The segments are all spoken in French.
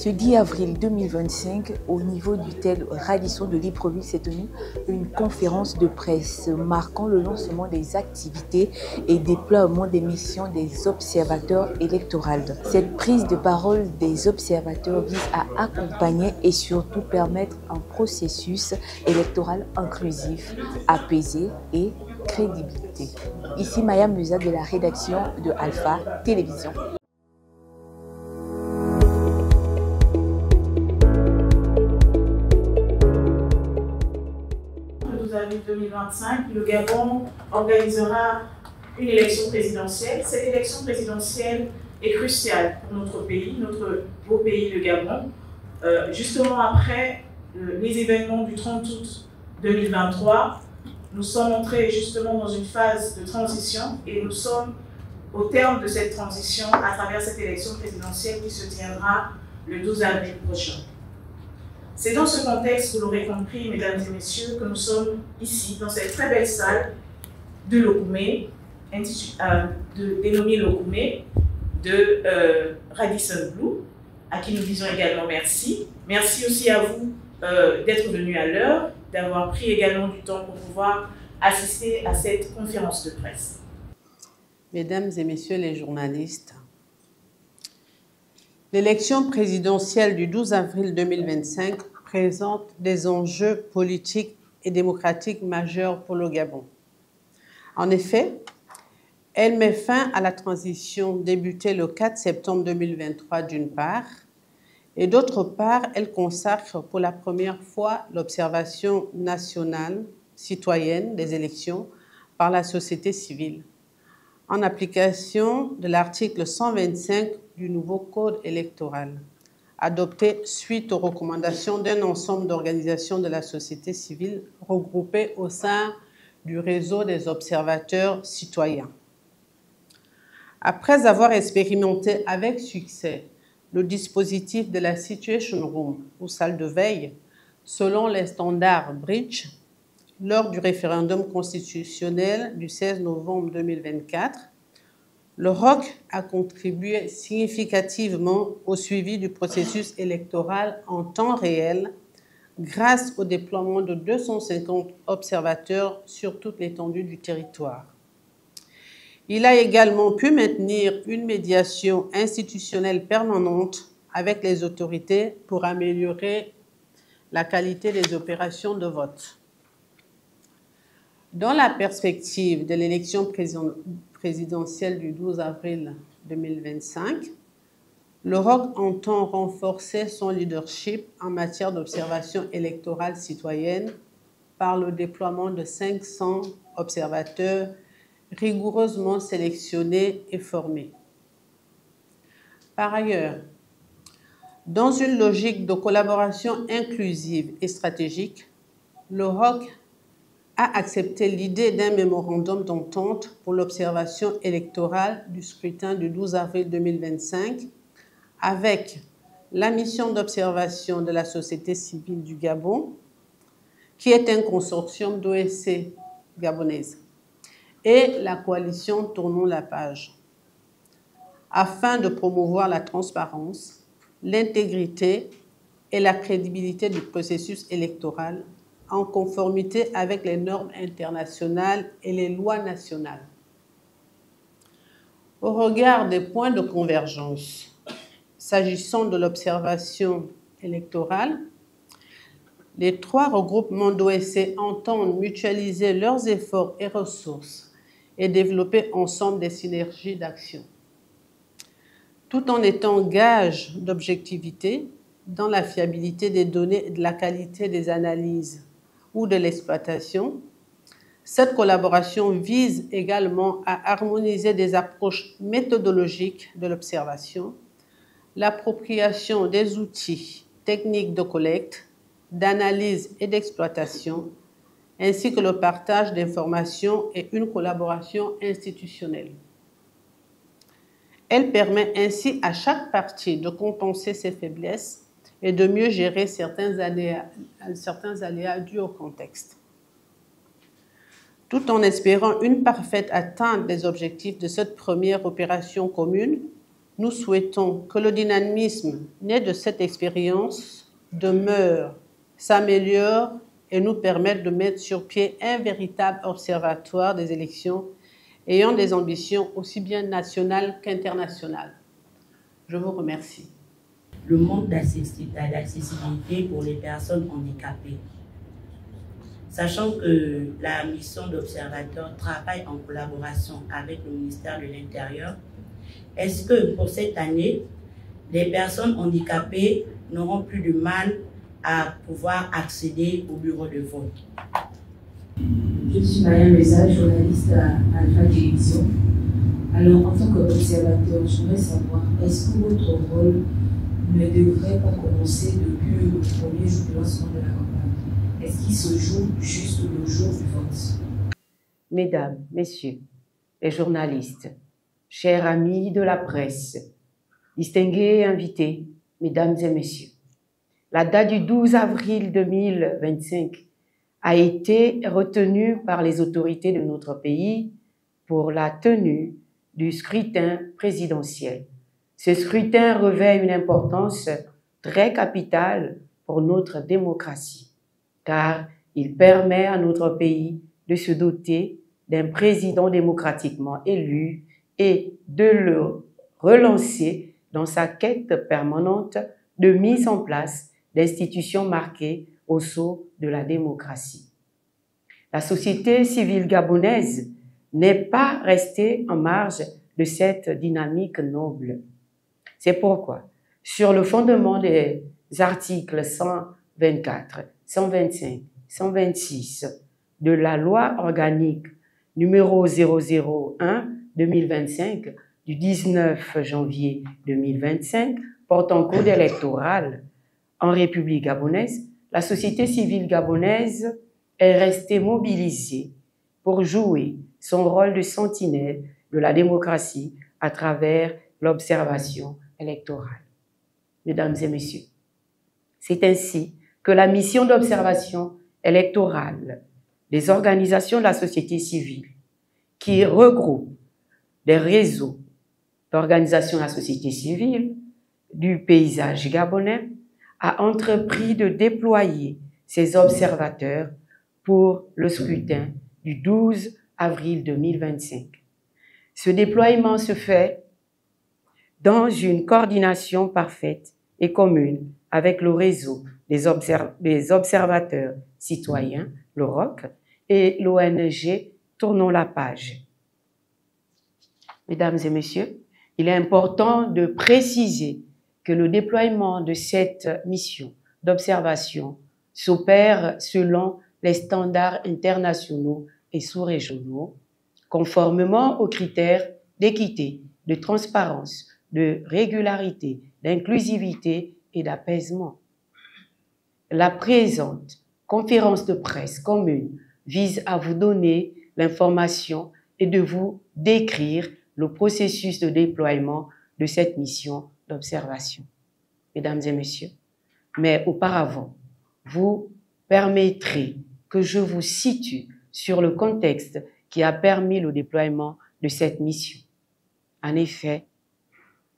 Ce 10 avril 2025, au niveau du tel Radisson de Libreville, s'est tenue une conférence de presse marquant le lancement des activités et déploiement des missions des observateurs électoraux. Cette prise de parole des observateurs vise à accompagner et surtout permettre un processus électoral inclusif, apaisé et crédibilité. Ici Maya Musa de la rédaction de Alpha Télévision. Le 12 avril 2025, le Gabon organisera une élection présidentielle. Cette élection présidentielle est cruciale pour notre pays, notre beau pays, le Gabon. Justement après les événements du 30 août 2023, nous sommes entrés justement dans une phase de transition et nous sommes au terme de cette transition à travers cette élection présidentielle qui se tiendra le 12 avril prochain. C'est dans ce contexte, vous l'aurez compris, mesdames et messieurs, que nous sommes ici, dans cette très belle salle de Locumé, dénommée Locumé, de Radisson Blu, à qui nous disons également merci. Merci aussi à vous d'être venus à l'heure, d'avoir pris également du temps pour pouvoir assister à cette conférence de presse. Mesdames et messieurs les journalistes, l'élection présidentielle du 12 avril 2025 présente des enjeux politiques et démocratiques majeurs pour le Gabon. En effet, elle met fin à la transition débutée le 4 septembre 2023 d'une part, et d'autre part, elle consacre pour la première fois l'observation nationale citoyenne des élections par la société civile, en application de l'article 125 du nouveau Code électoral, adopté suite aux recommandations d'un ensemble d'organisations de la société civile regroupées au sein du réseau des observateurs citoyens. Après avoir expérimenté avec succès le dispositif de la Situation Room ou salle de veille, selon les standards Bridge, lors du référendum constitutionnel du 16 novembre 2024, le ROC a contribué significativement au suivi du processus électoral en temps réel grâce au déploiement de 250 observateurs sur toute l'étendue du territoire. Il a également pu maintenir une médiation institutionnelle permanente avec les autorités pour améliorer la qualité des opérations de vote. Dans la perspective de l'élection présidentielle du 12 avril 2025, le ROC entend renforcer son leadership en matière d'observation électorale citoyenne par le déploiement de 500 observateurs rigoureusement sélectionnés et formés. Par ailleurs, dans une logique de collaboration inclusive et stratégique, le ROC a accepté l'idée d'un mémorandum d'entente pour l'observation électorale du scrutin du 12 avril 2025 avec la mission d'observation de la société civile du Gabon, qui est un consortium d'OSC gabonaise, et la coalition Tournons la page, afin de promouvoir la transparence, l'intégrité et la crédibilité du processus électoral en conformité avec les normes internationales et les lois nationales. Au regard des points de convergence, s'agissant de l'observation électorale, les trois regroupements d'OSC entendent mutualiser leurs efforts et ressources et développer ensemble des synergies d'action, tout en étant gage d'objectivité dans la fiabilité des données et de la qualité des analyses ou de l'exploitation. Cette collaboration vise également à harmoniser des approches méthodologiques de l'observation, l'appropriation des outils techniques de collecte, d'analyse et d'exploitation, ainsi que le partage d'informations et une collaboration institutionnelle. Elle permet ainsi à chaque partie de compenser ses faiblesses et de mieux gérer certains aléas dus au contexte, tout en espérant une parfaite atteinte des objectifs de cette première opération commune nous souhaitons que le dynamisme né de cette expérience demeure, s'améliore et nous permette de mettre sur pied un véritable observatoire des élections ayant des ambitions aussi bien nationales qu'internationales. Je vous remercie. Le manque d'accessibilité pour les personnes handicapées. Sachant que la mission d'observateur travaille en collaboration avec le ministère de l'Intérieur, est-ce que pour cette année, les personnes handicapées n'auront plus de mal à pouvoir accéder au bureau de vote? Je suis Maya Meza, journaliste à Alpha Télévision. Alors, en tant qu'observateur, je voudrais savoir, est-ce que votre rôle ne devrait pas commencer depuis le premier jour de lancement de la campagne? Est-ce qu'il se joue juste le jour du vote? Mesdames, Messieurs, les journalistes, chers amis de la presse, distingués invités, Mesdames et Messieurs, la date du 12 avril 2025 a été retenue par les autorités de notre pays pour la tenue du scrutin présidentiel. Ce scrutin revêt une importance très capitale pour notre démocratie, car il permet à notre pays de se doter d'un président démocratiquement élu et de le relancer dans sa quête permanente de mise en place d'institutions marquées au sceau de la démocratie. La société civile gabonaise n'est pas restée en marge de cette dynamique noble. C'est pourquoi, sur le fondement des articles 124, 125, 126 de la loi organique numéro 001-2025 du 19 janvier 2025 portant code électoral en République gabonaise, la société civile gabonaise est restée mobilisée pour jouer son rôle de sentinelle de la démocratie à travers l'observation électorale. Mesdames et Messieurs, c'est ainsi que la mission d'observation électorale des organisations de la société civile, qui regroupe des réseaux d'organisations de la société civile du paysage gabonais, a entrepris de déployer ses observateurs pour le scrutin du 12 avril 2025. Ce déploiement se fait dans une coordination parfaite et commune avec le réseau des observateurs citoyens, le ROC, et l'ONG Tournons la page. Mesdames et Messieurs, il est important de préciser que le déploiement de cette mission d'observation s'opère selon les standards internationaux et sous-régionaux, conformément aux critères d'équité, de transparence, de régularité, d'inclusivité et d'apaisement. La présente conférence de presse commune vise à vous donner l'information et de vous décrire le processus de déploiement de cette mission d'observation. Mesdames et Messieurs, mais auparavant, vous permettrez que je vous situe sur le contexte qui a permis le déploiement de cette mission. En effet,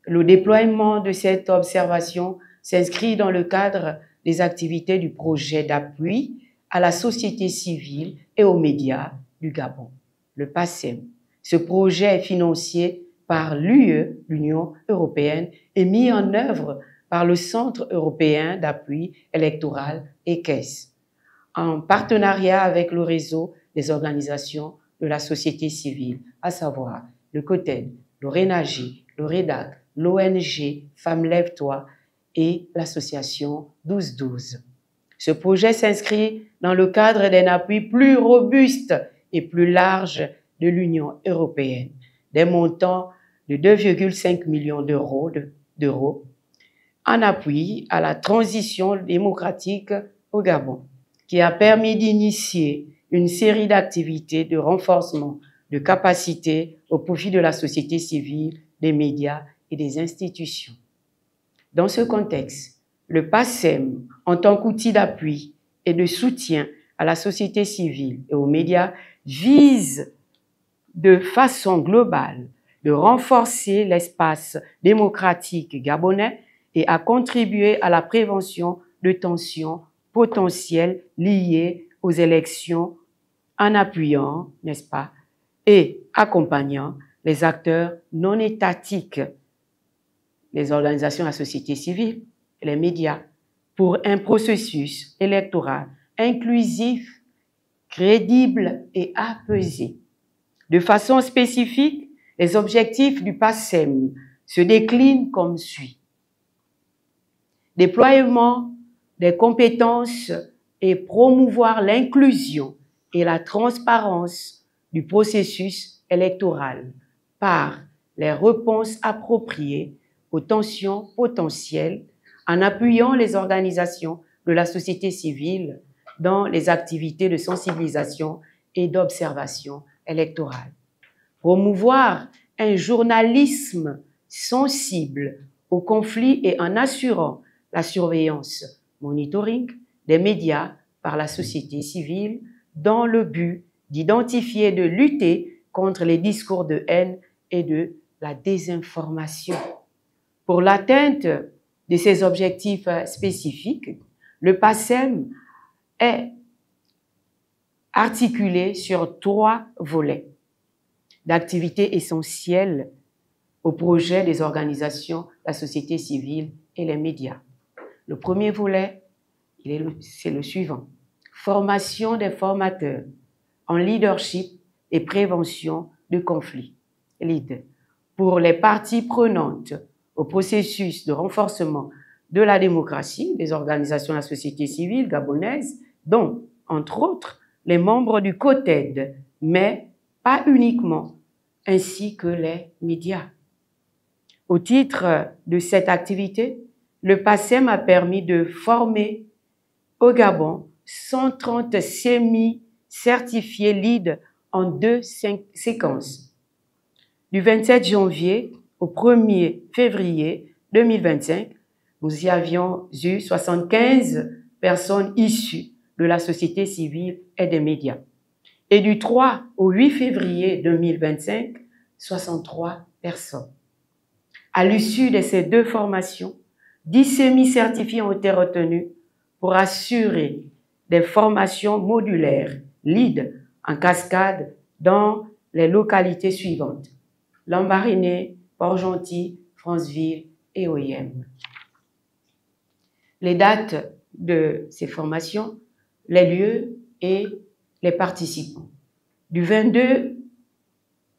le déploiement de cette observation s'inscrit dans le cadre des activités du projet d'appui à la société civile et aux médias du Gabon, le PACEM. Ce projet est financé par l'UE, l'Union européenne, et mis en œuvre par le Centre européen d'appui électoral ECES, en partenariat avec le réseau des organisations de la société civile, à savoir le COTED, le RENAGI, le REDAC, l'ONG Femmes Lève-toi et l'association 1212. Ce projet s'inscrit dans le cadre d'un appui plus robuste et plus large de l'Union européenne, des montants de 2,5 millions d'euros en appui à la transition démocratique au Gabon, qui a permis d'initier une série d'activités de renforcement de capacités au profit de la société civile, des médias et des institutions. Dans ce contexte, le PACEM, en tant qu'outil d'appui et de soutien à la société civile et aux médias, vise de façon globale de renforcer l'espace démocratique gabonais et à contribuer à la prévention de tensions potentielles liées aux élections en appuyant, n'est-ce pas, et accompagnant les acteurs non étatiques, les organisations de la société civile et les médias, pour un processus électoral inclusif, crédible et apaisé. De façon spécifique, les objectifs du PASSEM se déclinent comme suit. Déploiement des compétences et promouvoir l'inclusion et la transparence du processus électoral par les réponses appropriées aux tensions potentielles en appuyant les organisations de la société civile dans les activités de sensibilisation et d'observation électorale. Promouvoir un journalisme sensible aux conflits et en assurant la surveillance, monitoring des médias par la société civile dans le but d'identifier et de lutter contre les discours de haine et de la désinformation. Pour l'atteinte de ces objectifs spécifiques, le PASSEM est articulé sur 3 volets d'activités essentielles au projet des organisations de la société civile et les médias. Le premier volet, c'est le suivant. Formation des formateurs en leadership et prévention de conflits. LEAD. Pour les parties prenantes au processus de renforcement de la démocratie des organisations de la société civile gabonaise, dont, entre autres, les membres du COTED, mais pas uniquement, ainsi que les médias. Au titre de cette activité, le PASSEM a permis de former au Gabon 130 semi-certifiés LEAD en 2 séquences. Du 27 janvier au 1er février 2025, nous y avions eu 75 personnes issues de la société civile et des médias. Et du 3 au 8 février 2025, 63 personnes. À l'issue de ces 2 formations, 10 semi-certifiés ont été retenus pour assurer des formations modulaires, LEAD, en cascade dans les localités suivantes: Lambaréné, Port-Gentil, Franceville et OIM. Les dates de ces formations, les lieux et les participants. Du 20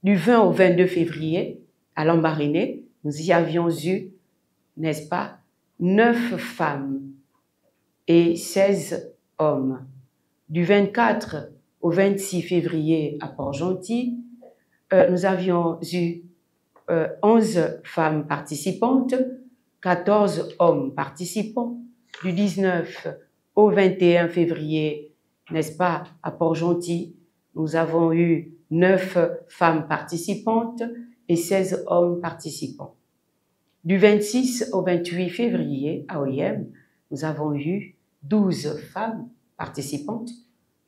au 22 février, à Lambaréné, nous y avions eu, n'est-ce pas, 9 femmes et 16 hommes. Du 24 au 26 février à Port-Gentil, nous avions eu 11 femmes participantes, 14 hommes participants. Du 19 au 21 février, n'est-ce pas, à Port-Gentil, nous avons eu 9 femmes participantes et 16 hommes participants. Du 26 au 28 février, à OIM, nous avons eu 12 femmes participantes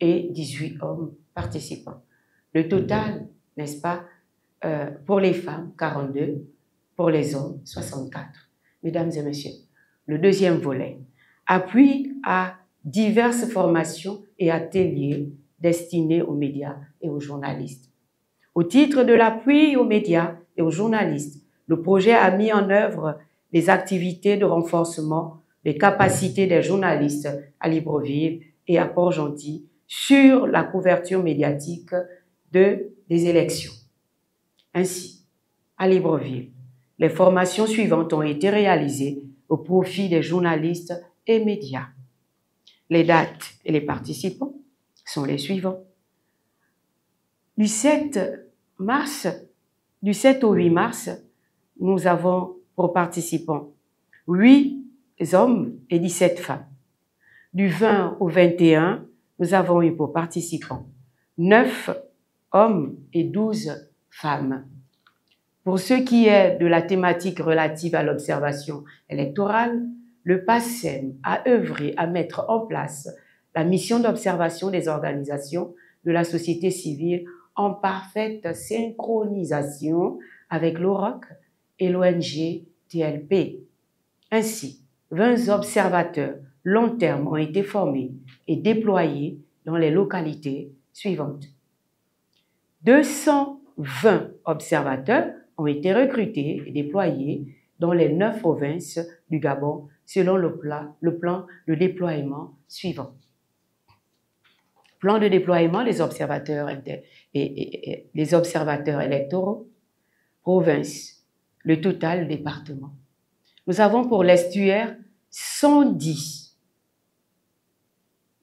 et 18 hommes participants. Le total, n'est-ce pas, pour les femmes, 42, pour les hommes, 64. Mesdames et messieurs, le deuxième volet, appui à diverses formations et ateliers destinés aux médias et aux journalistes. Au titre de l'appui aux médias et aux journalistes, le projet a mis en œuvre des activités de renforcement des capacités des journalistes à Libreville et à Port-Gentil sur la couverture médiatique des élections. Ainsi, à Libreville, les formations suivantes ont été réalisées au profit des journalistes et médias. Les dates et les participants sont les suivants. Du 7 au 8 mars, nous avons pour participants 8 hommes et 17 femmes. Du 20 au 21, nous avons eu pour participants 9 hommes et 12 femmes. Pour ce qui est de la thématique relative à l'observation électorale, le PASSEM a œuvré à mettre en place la mission d'observation des organisations de la société civile en parfaite synchronisation avec l'OROC et l'ONG TLP. Ainsi, 20 observateurs long terme ont été formés et déployés dans les localités suivantes. 220 observateurs ont été recrutés et déployés dans les 9 provinces du Gabon selon le plan de déploiement suivant. Plan de déploiement des observateurs et les observateurs électoraux, province, le total département. Nous avons pour l'estuaire 110.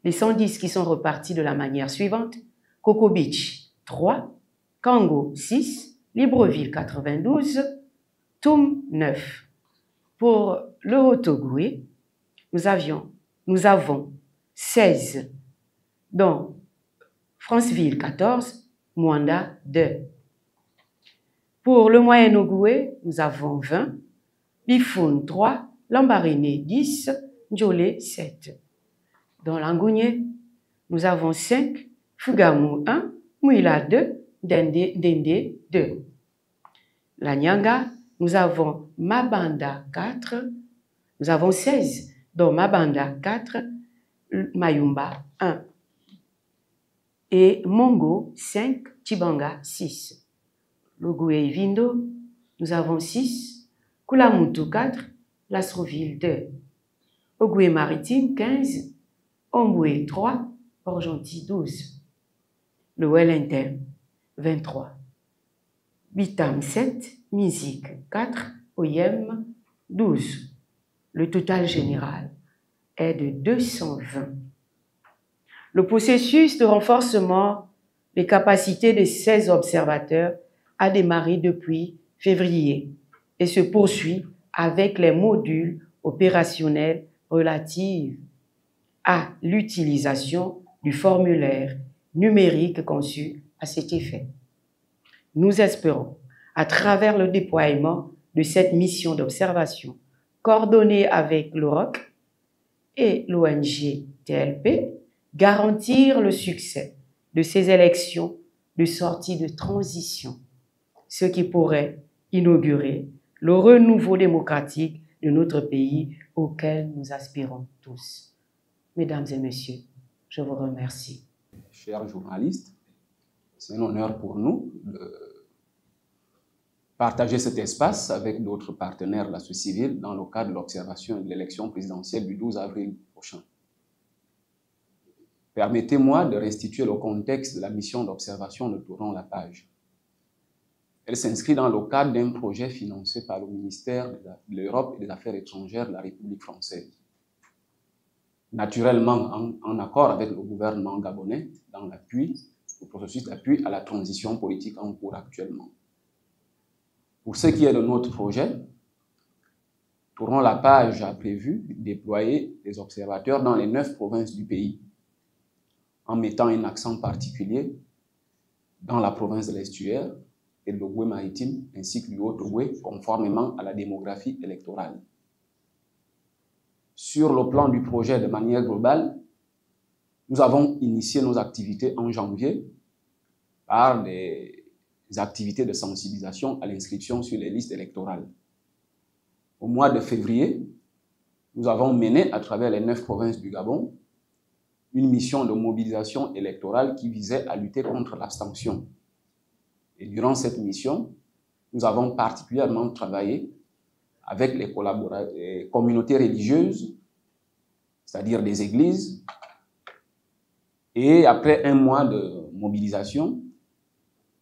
Les 110 qui sont repartis de la manière suivante. Coco Beach, 3. Kango, 6. Libreville, 92. Toum, 9. Pour le Haut-Ogoué, nous avons 16. Dont Franceville, 14. Mwanda, 2. Pour le Moyen-Ogoué, nous avons 20. Bifoun, 3. Lambaréné, 10. Ndjolé, 7. Dans l'Angounié, nous avons 5. Fugamou, 1. Mouila, 2. Dende, 2. La Nyanga, nous avons Mabanda, 4. Nous avons 16. Dans Mabanda, 4. Mayumba, 1. Et Mongo, 5. Chibanga, 6. Logoué et Vindo, nous avons 6. Koulamoutou, 4. Lasroville, 2. Ogoué Maritime, 15. Omboué, 3. Port-Gentil, 12. Le Wellington, 23. Bitam, 7. Musique, 4. Oyem, 12. Le total général est de 220. Le processus de renforcement des capacités des 16 observateurs a démarré depuis février et se poursuit avec les modules opérationnels relatifs à l'utilisation du formulaire numérique conçu à cet effet. Nous espérons, à travers le déploiement de cette mission d'observation coordonnée avec l'OROC et l'ONG TLP, garantir le succès de ces élections de sortie de transition, ce qui pourrait inaugurer le renouveau démocratique de notre pays auquel nous aspirons tous. Mesdames et messieurs, je vous remercie. Chers journalistes, c'est un honneur pour nous de partager cet espace avec d'autres partenaires de la société civile dans le cadre de l'observation de l'élection présidentielle du 12 avril prochain. Permettez-moi de restituer le contexte de la mission d'observation de Tournons la page. Elle s'inscrit dans le cadre d'un projet financé par le ministère de l'Europe et des Affaires étrangères de la République française. Naturellement, en accord avec le gouvernement gabonais dans l'appui, au processus d'appui à la transition politique en cours actuellement. Pour ce qui est de notre projet, Tournons la page a prévu de déployer des observateurs dans les 9 provinces du pays, en mettant un accent particulier dans la province de l'Estuaire et de l'Ogoué maritime, ainsi que du Haut-Ogoué, conformément à la démographie électorale. Sur le plan du projet de manière globale, nous avons initié nos activités en janvier par des activités de sensibilisation à l'inscription sur les listes électorales. Au mois de février, nous avons mené à travers les 9 provinces du Gabon une mission de mobilisation électorale qui visait à lutter contre l'abstention. Et durant cette mission, nous avons particulièrement travaillé avec les communautés religieuses, c'est-à-dire des églises. Et après un mois de mobilisation,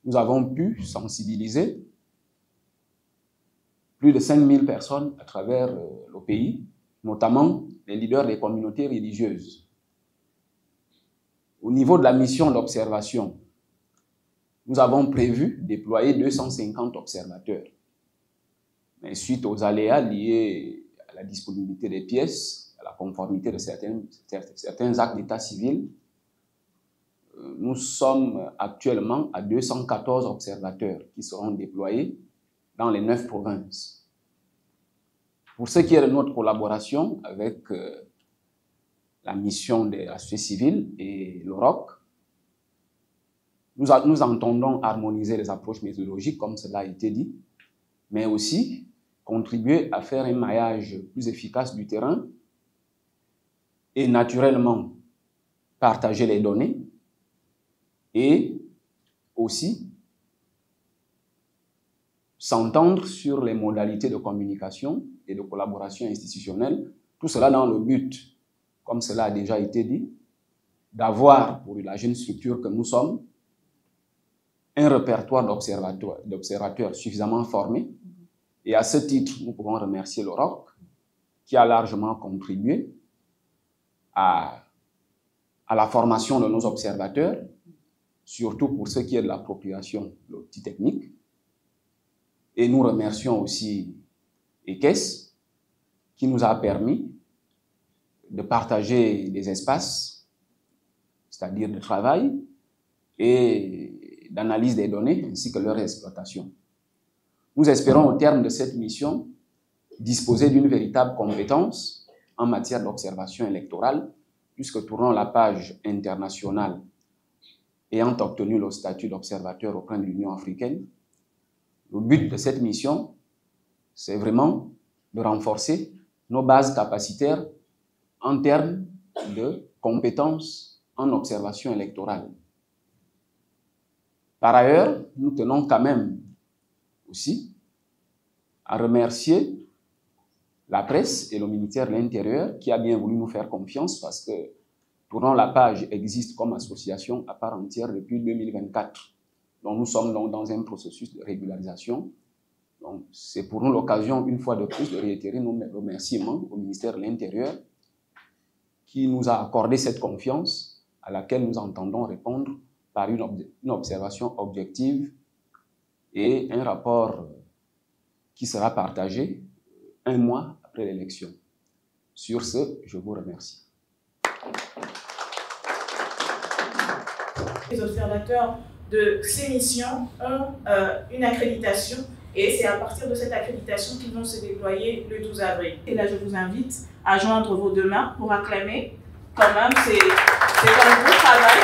nous avons pu sensibiliser plus de 5000 personnes à travers le pays, notamment les leaders des communautés religieuses. Au niveau de la mission d'observation, nous avons prévu déployer 250 observateurs. Mais suite aux aléas liés à la disponibilité des pièces, à la conformité de certains actes d'état civil, nous sommes actuellement à 214 observateurs qui seront déployés dans les 9 provinces. Pour ce qui est de notre collaboration avec la mission de la société civile et l'OROC, nous entendons harmoniser les approches méthodologiques, comme cela a été dit, mais aussi contribuer à faire un maillage plus efficace du terrain et naturellement partager les données et aussi s'entendre sur les modalités de communication et de collaboration institutionnelle, tout cela dans le but, comme cela a déjà été dit, d'avoir pour la jeune structure que nous sommes un répertoire d'observateurs suffisamment formés. Et à ce titre, nous pouvons remercier le ROC qui a largement contribué à la formation de nos observateurs, surtout pour ce qui est de l'appropriation de l'outil technique. Et nous remercions aussi EKES qui nous a permis de partager des espaces, c'est-à-dire de travail et d'analyse des données ainsi que leur exploitation. Nous espérons au terme de cette mission disposer d'une véritable compétence en matière d'observation électorale, puisque tournant la page internationale ayant obtenu le statut d'observateur auprès de l'Union africaine, le but de cette mission, c'est vraiment de renforcer nos bases capacitaires en termes de compétences en observation électorale. Par ailleurs, nous tenons quand même aussi à remercier la presse et le ministère de l'Intérieur qui a bien voulu nous faire confiance parce que Tournons la page existe comme association à part entière depuis 2024. Donc nous sommes donc dans un processus de régularisation. Donc c'est pour nous l'occasion une fois de plus de réitérer nos remerciements au ministère de l'Intérieur qui nous a accordé cette confiance à laquelle nous entendons répondre par une observation objective et un rapport qui sera partagé 1 mois après l'élection. Sur ce, je vous remercie. Les observateurs de ces missions ont une accréditation et c'est à partir de cette accréditation qu'ils vont se déployer le 12 avril. Et là, je vous invite à joindre vos 2 mains pour acclamer. Quand même, c'est un gros travail.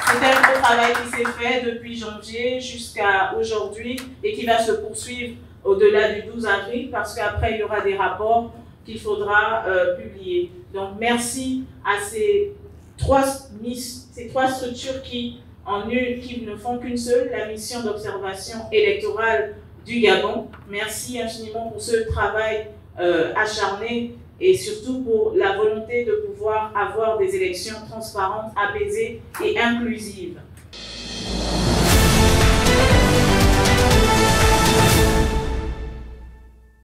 C'est un gros travail qui s'est fait depuis janvier jusqu'à aujourd'hui et qui va se poursuivre au-delà du 12 avril parce qu'après, il y aura des rapports qu'il faudra publier. Donc, merci à ces trois structures qui ne font qu'une seule, la mission d'observation électorale du Gabon. Merci infiniment pour ce travail acharné et surtout pour la volonté de pouvoir avoir des élections transparentes, apaisées et inclusives.